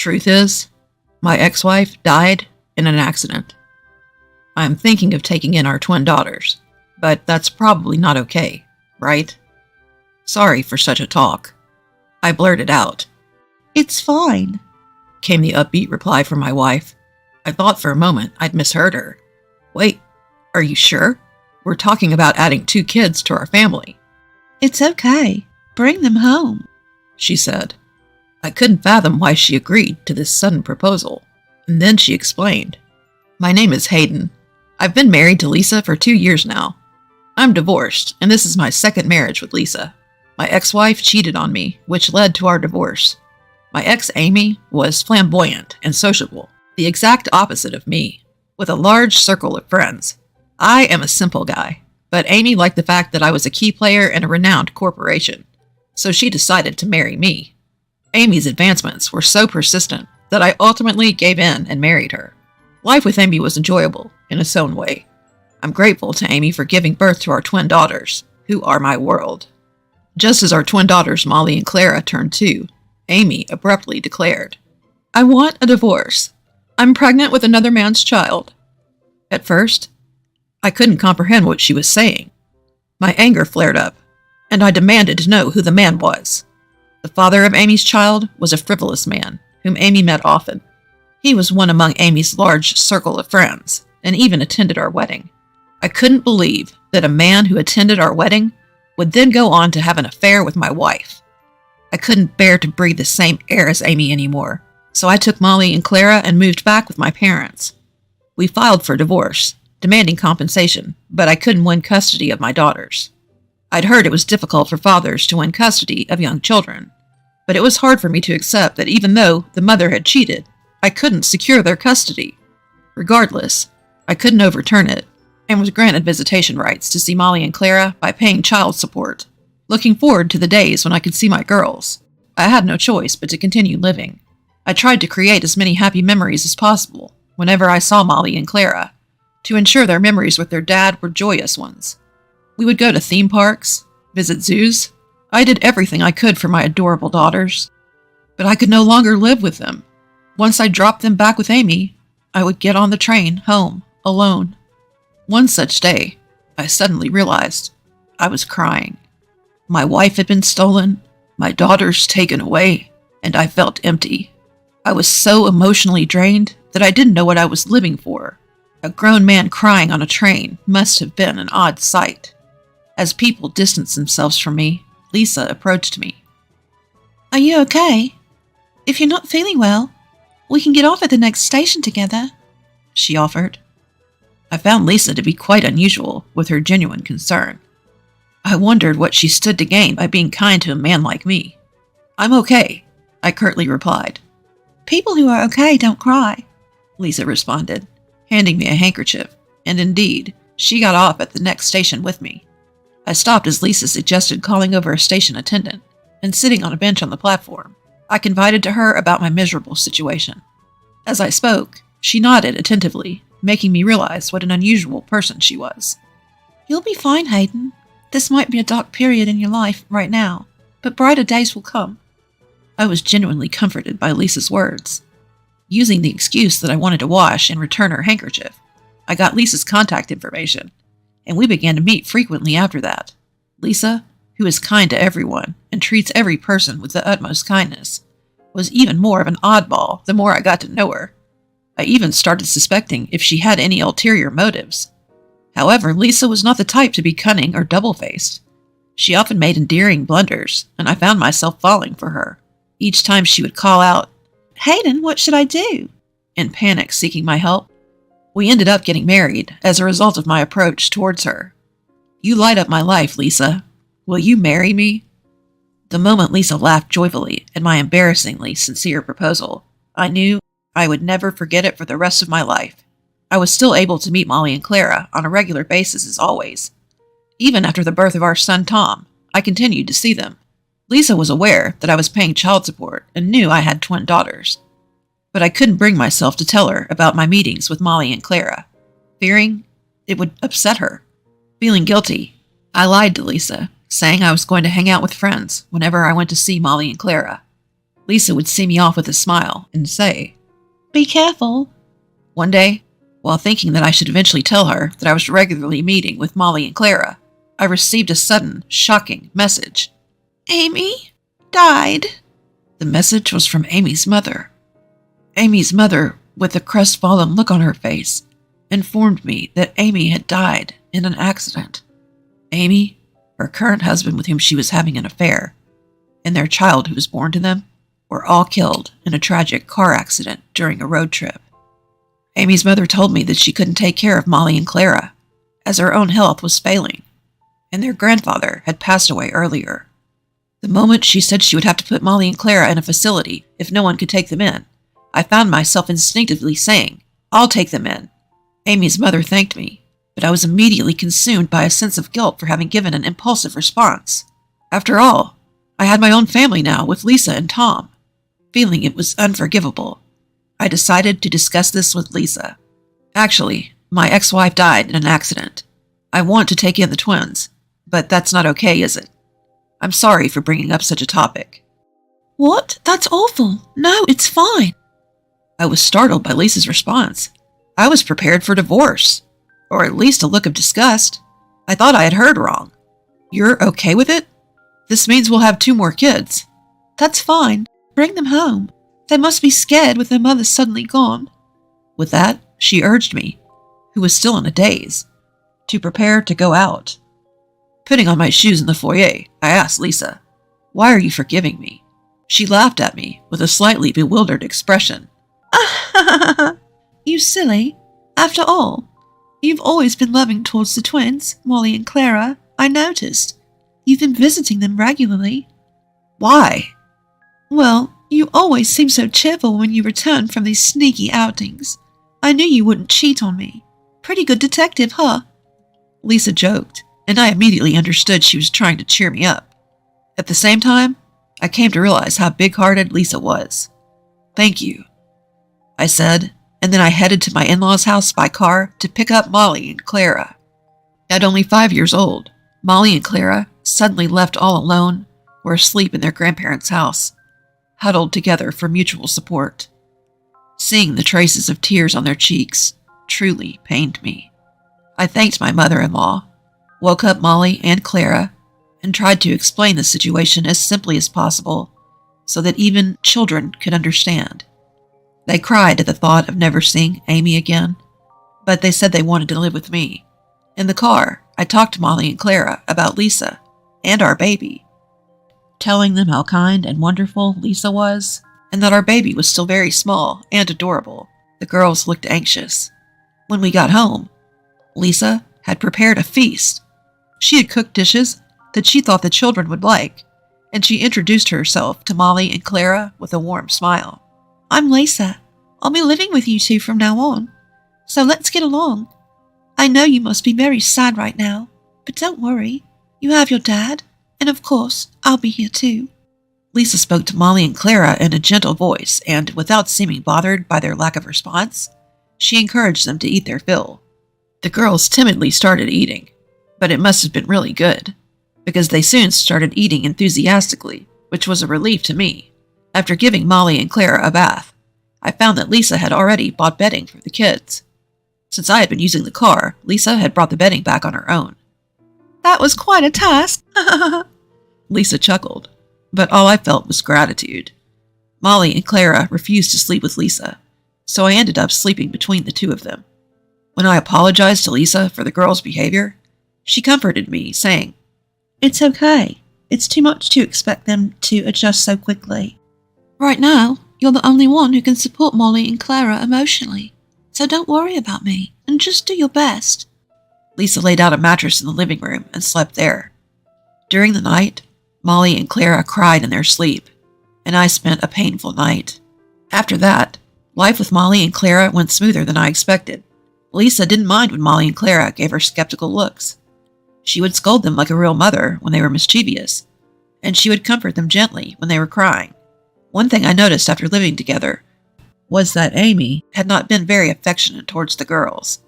Truth is, my ex-wife died in an accident. I'm thinking of taking in our twin daughters, but that's probably not okay, right? Sorry for such a talk. I blurted out. It's fine, Came the upbeat reply from my wife. I thought for a moment I'd misheard her. Wait, are you sure? We're talking about adding 2 kids to our family, It's okay. Bring them home. she said. I couldn't fathom why she agreed to this sudden proposal, and then she explained. My name is Hayden. I've been married to Lisa for 2 years now. I'm divorced, and this is my second marriage with Lisa. My ex-wife cheated on me, which led to our divorce. My ex, Amy, was flamboyant and sociable, the exact opposite of me, with a large circle of friends. I am a simple guy, but Amy liked the fact that I was a key player in a renowned corporation, so she decided to marry me. Amy's advancements were so persistent that I ultimately gave in and married her. Life with Amy was enjoyable in its own way. I'm grateful to Amy for giving birth to our twin daughters, who are my world. Just as our twin daughters, Molly and Clara, turned 2, Amy abruptly declared, I want a divorce. I'm pregnant with another man's child. At first, I couldn't comprehend what she was saying. My anger flared up, and I demanded to know who the man was. The father of Amy's child was a frivolous man, whom Amy met often. He was one among Amy's large circle of friends, and even attended our wedding. I couldn't believe that a man who attended our wedding would then go on to have an affair with my wife. I couldn't bear to breathe the same air as Amy anymore, so I took Molly and Clara and moved back with my parents. We filed for divorce, demanding compensation, but I couldn't win custody of my daughters. I'd heard it was difficult for fathers to win custody of young children, but it was hard for me to accept that even though the mother had cheated, I couldn't secure their custody. Regardless, I couldn't overturn it, and was granted visitation rights to see Molly and Clara by paying child support, looking forward to the days when I could see my girls. I had no choice but to continue living. I tried to create as many happy memories as possible whenever I saw Molly and Clara, to ensure their memories with their dad were joyous ones. We would go to theme parks, visit zoos. I did everything I could for my adorable daughters, but I could no longer live with them. Once I dropped them back with Amy, I would get on the train home alone. One such day, I suddenly realized I was crying. My wife had been stolen, my daughters taken away, and I felt empty. I was so emotionally drained that I didn't know what I was living for. A grown man crying on a train must have been an odd sight. As people distanced themselves from me, Lisa approached me. Are you okay? If you're not feeling well, we can get off at the next station together, she offered. I found Lisa to be quite unusual with her genuine concern. I wondered what she stood to gain by being kind to a man like me. I'm okay, I curtly replied. People who are okay don't cry, Lisa responded, handing me a handkerchief, and indeed, she got off at the next station with me. I stopped as Lisa suggested calling over a station attendant, and sitting on a bench on the platform, I confided to her about my miserable situation. As I spoke, she nodded attentively, making me realize what an unusual person she was. You'll be fine, Hayden. This might be a dark period in your life right now, but brighter days will come. I was genuinely comforted by Lisa's words. Using the excuse that I wanted to wash and return her handkerchief, I got Lisa's contact information, and we began to meet frequently after that. Lisa, who is kind to everyone and treats every person with the utmost kindness, was even more of an oddball the more I got to know her. I even started suspecting if she had any ulterior motives. However, Lisa was not the type to be cunning or double-faced. She often made endearing blunders, and I found myself falling for her. Each time she would call out, "Hayden, what should I do?" in panic, seeking my help. We ended up getting married as a result of my approach towards her. You light up my life, Lisa. Will you marry me? The moment Lisa laughed joyfully at my embarrassingly sincere proposal, I knew I would never forget it for the rest of my life. I was still able to meet Molly and Clara on a regular basis as always. Even after the birth of our son Tom, I continued to see them. Lisa was aware that I was paying child support and knew I had twin daughters. But I couldn't bring myself to tell her about my meetings with Molly and Clara, fearing it would upset her. Feeling guilty, I lied to Lisa, saying I was going to hang out with friends whenever I went to see Molly and Clara. Lisa would see me off with a smile and say, "Be careful." One day, while thinking that I should eventually tell her that I was regularly meeting with Molly and Clara, I received a sudden, shocking message. "Amy died." The message was from Amy's mother. Amy's mother, with a crestfallen look on her face, informed me that Amy had died in an accident. Amy, her current husband with whom she was having an affair, and their child who was born to them, were all killed in a tragic car accident during a road trip. Amy's mother told me that she couldn't take care of Molly and Clara, as her own health was failing, and their grandfather had passed away earlier. The moment she said she would have to put Molly and Clara in a facility if no one could take them in, I found myself instinctively saying, "I'll take them in." Amy's mother thanked me, but I was immediately consumed by a sense of guilt for having given an impulsive response. After all, I had my own family now with Lisa and Tom. Feeling it was unforgivable, I decided to discuss this with Lisa. Actually, my ex-wife died in an accident. I want to take in the twins, but that's not okay, is it? I'm sorry for bringing up such a topic. "What? That's awful. No, it's fine." I was startled by Lisa's response. I was prepared for divorce, or at least a look of disgust. I thought I had heard wrong. You're okay with it? This means we'll have 2 more kids. "That's fine. Bring them home. They must be scared with their mother suddenly gone." With that, she urged me, who was still in a daze, to prepare to go out. Putting on my shoes in the foyer, I asked Lisa, "Why are you forgiving me?" She laughed at me with a slightly bewildered expression. "You silly. After all, you've always been loving towards the twins, Molly and Clara. I noticed. You've been visiting them regularly." "Why?" "Well, you always seem so cheerful when you return from these sneaky outings. I knew you wouldn't cheat on me. Pretty good detective, huh?" Lisa joked, and I immediately understood she was trying to cheer me up. At the same time, I came to realize how big-hearted Lisa was. "Thank you," I said, and then I headed to my in-laws' house by car to pick up Molly and Clara. At only 5 years old, Molly and Clara, suddenly left all alone, were asleep in their grandparents' house, huddled together for mutual support. Seeing the traces of tears on their cheeks truly pained me. I thanked my mother-in-law, woke up Molly and Clara, and tried to explain the situation as simply as possible so that even children could understand. They cried at the thought of never seeing Amy again, but they said they wanted to live with me. In the car, I talked to Molly and Clara about Lisa and our baby, telling them how kind and wonderful Lisa was, and that our baby was still very small and adorable. The girls looked anxious. When we got home, Lisa had prepared a feast. She had cooked dishes that she thought the children would like, and she introduced herself to Molly and Clara with a warm smile. "I'm Lisa. I'll be living with you 2 from now on, so let's get along. I know you must be very sad right now, but don't worry. You have your dad, and of course, I'll be here too." Lisa spoke to Molly and Clara in a gentle voice, and without seeming bothered by their lack of response, she encouraged them to eat their fill. The girls timidly started eating, but it must have been really good, because they soon started eating enthusiastically, which was a relief to me. After giving Molly and Clara a bath, I found that Lisa had already bought bedding for the kids. Since I had been using the car, Lisa had brought the bedding back on her own. "That was quite a task." Lisa chuckled, but all I felt was gratitude. Molly and Clara refused to sleep with Lisa, so I ended up sleeping between the 2 of them. When I apologized to Lisa for the girls' behavior, she comforted me, saying, "It's okay. It's too much to expect them to adjust so quickly. Right now, you're the only one who can support Molly and Clara emotionally, so don't worry about me, and just do your best." Lisa laid out a mattress in the living room and slept there. During the night, Molly and Clara cried in their sleep, and I spent a painful night. After that, life with Molly and Clara went smoother than I expected. Lisa didn't mind when Molly and Clara gave her skeptical looks. She would scold them like a real mother when they were mischievous, and she would comfort them gently when they were crying. One thing I noticed after living together was that Amy had not been very affectionate towards the girls.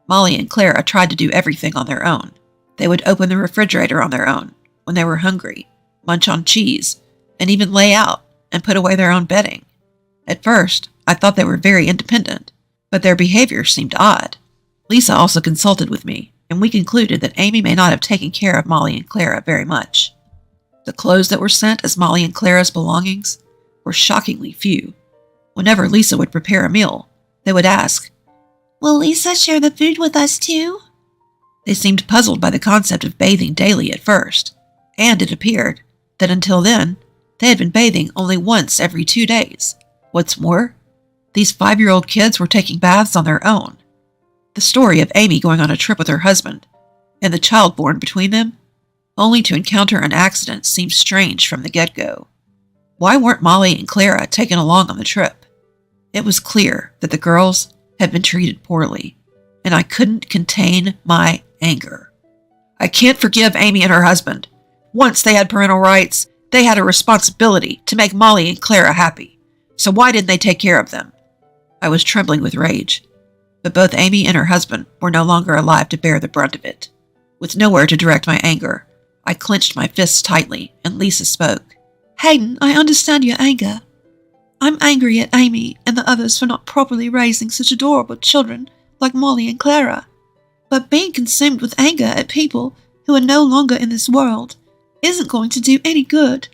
Molly and Clara tried to do everything on their own. They would open the refrigerator on their own when they were hungry, munch on cheese, and even lay out and put away their own bedding. At first, I thought they were very independent, but their behavior seemed odd. Lisa also consulted with me, and we concluded that Amy may not have taken care of Molly and Clara very much. The clothes that were sent as Molly and Clara's belongings were shockingly few. Whenever Lisa would prepare a meal, they would ask, "Will Lisa share the food with us too?" They seemed puzzled by the concept of bathing daily at first, and it appeared that until then, they had been bathing only once every 2 days. What's more, these 5-year-old kids were taking baths on their own. The story of Amy going on a trip with her husband, and the child born between them, only to encounter an accident seemed strange from the get-go. Why weren't Molly and Clara taken along on the trip? It was clear that the girls had been treated poorly, and I couldn't contain my anger. I can't forgive Amy and her husband. Once they had parental rights, they had a responsibility to make Molly and Clara happy. So why didn't they take care of them? I was trembling with rage, but both Amy and her husband were no longer alive to bear the brunt of it. With nowhere to direct my anger, I clenched my fists tightly, and Lisa spoke. "Hayden, I understand your anger. I'm angry at Amy and the others for not properly raising such adorable children like Molly and Clara. But being consumed with anger at people who are no longer in this world isn't going to do any good.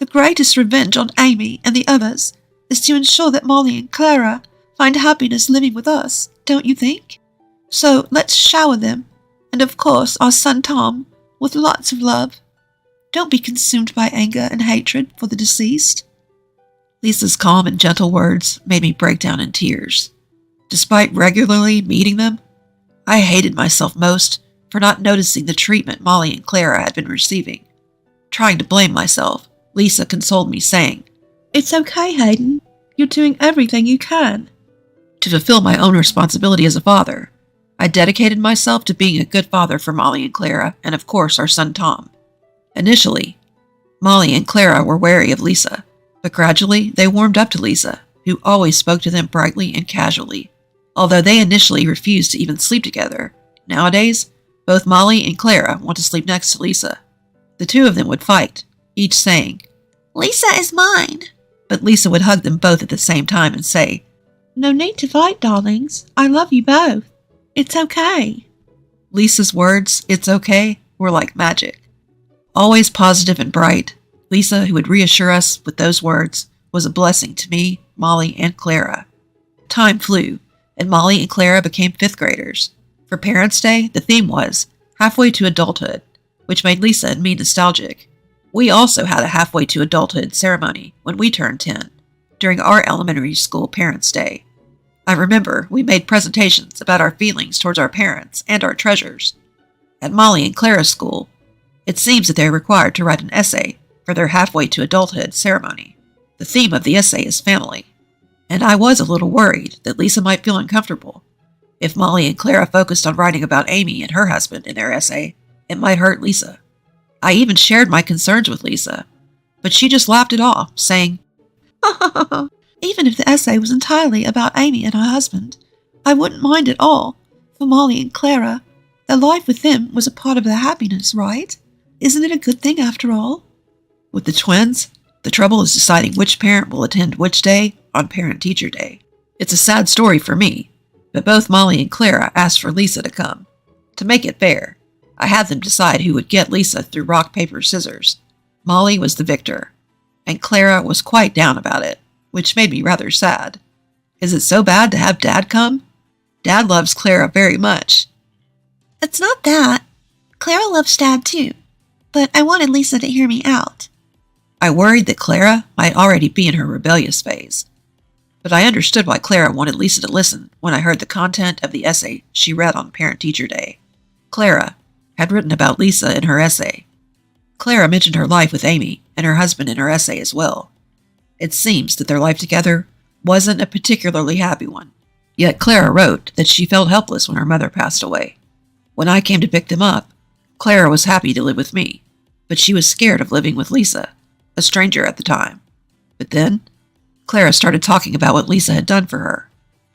The greatest revenge on Amy and the others is to ensure that Molly and Clara find happiness living with us, don't you think? So let's shower them, and of course our son Tom, with lots of love. Don't be consumed by anger and hatred for the deceased." Lisa's calm and gentle words made me break down in tears. Despite regularly meeting them, I hated myself most for not noticing the treatment Molly and Clara had been receiving. Trying to blame myself, Lisa consoled me, saying, "It's okay, Hayden. You're doing everything you can." To fulfill my own responsibility as a father, I dedicated myself to being a good father for Molly and Clara, and of course our son Tom. Initially, Molly and Clara were wary of Lisa, but gradually they warmed up to Lisa, who always spoke to them brightly and casually. Although they initially refused to even sleep together, nowadays, both Molly and Clara want to sleep next to Lisa. The two of them would fight, each saying, "Lisa is mine." But Lisa would hug them both at the same time and say, "No need to fight, darlings. I love you both. It's okay." Lisa's words, "it's okay," were like magic. Always positive and bright, Lisa, who would reassure us with those words, was a blessing to me, Molly, and Clara. Time flew, and Molly and Clara became 5th graders. For Parents' Day, the theme was Halfway to Adulthood, which made Lisa and me nostalgic. We also had a halfway to adulthood ceremony when we turned 10, during our elementary school Parents' Day. I remember we made presentations about our feelings towards our parents and our treasures. At Molly and Clara's school, it seems that they are required to write an essay for their halfway to adulthood ceremony. The theme of the essay is family, and I was a little worried that Lisa might feel uncomfortable. If Molly and Clara focused on writing about Amy and her husband in their essay, it might hurt Lisa. I even shared my concerns with Lisa, but she just laughed it off, saying, "Even if the essay was entirely about Amy and her husband, I wouldn't mind at all. For Molly and Clara, their life with them was a part of their happiness, right? Isn't it a good thing after all?" With the twins, the trouble is deciding which parent will attend which day on Parent-Teacher Day. It's a sad story for me, but both Molly and Clara asked for Lisa to come. To make it fair, I had them decide who would get Lisa through rock, paper, scissors. Molly was the victor, and Clara was quite down about it, which made me rather sad. Is it so bad to have Dad come? Dad loves Clara very much. "It's not that. Clara loves Dad too, but I wanted Lisa to hear me out." I worried that Clara might already be in her rebellious phase, but I understood why Clara wanted Lisa to listen when I heard the content of the essay she read on Parent-Teacher Day. Clara had written about Lisa in her essay. Clara mentioned her life with Amy and her husband in her essay as well. It seems that their life together wasn't a particularly happy one. Yet Clara wrote that she felt helpless when her mother passed away. When I came to pick them up, Clara was happy to live with me, but she was scared of living with Lisa, a stranger at the time. But then, Clara started talking about what Lisa had done for her,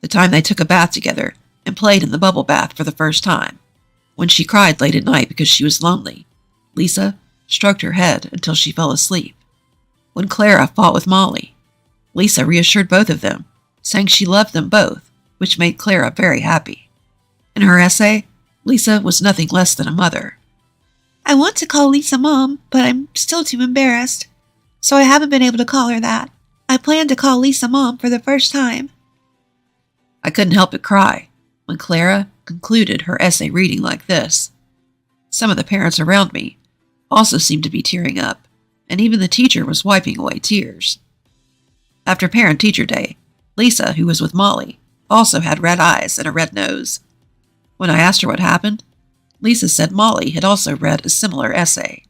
the time they took a bath together and played in the bubble bath for the first time. When she cried late at night because she was lonely, Lisa stroked her head until she fell asleep. when Clara fought with Molly. Lisa reassured both of them, saying she loved them both, which made Clara very happy. In her essay, Lisa was nothing less than a mother. I want to call Lisa Mom, but I'm still too embarrassed, so I haven't been able to call her that. I plan to call Lisa Mom for the first time. I couldn't help but cry when Clara concluded her essay reading like this. Some of the parents around me also seemed to be tearing up, and even the teacher was wiping away tears. After Parent-Teacher Day, Lisa, who was with Molly, also had red eyes and a red nose. When I asked her what happened, Lisa said Molly had also read a similar essay.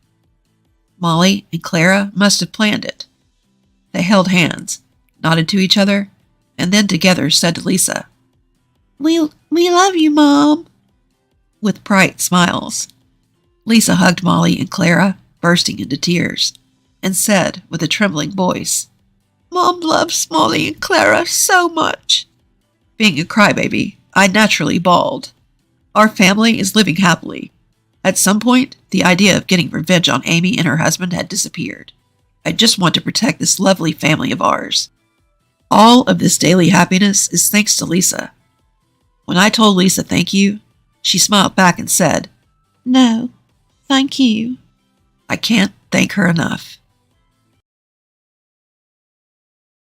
Molly and Clara must have planned it. They held hands, nodded to each other, and then together said to Lisa, We love you, Mom," with bright smiles. Lisa hugged Molly and Clara, bursting into tears, and said with a trembling voice, "Mom loves Molly and Clara so much." Being a crybaby, I naturally bawled. Our family is living happily. At some point, the idea of getting revenge on Amy and her husband had disappeared. I just want to protect this lovely family of ours. All of this daily happiness is thanks to Lisa. When I told Lisa thank you, she smiled back and said, "No, thank you." I can't thank her enough.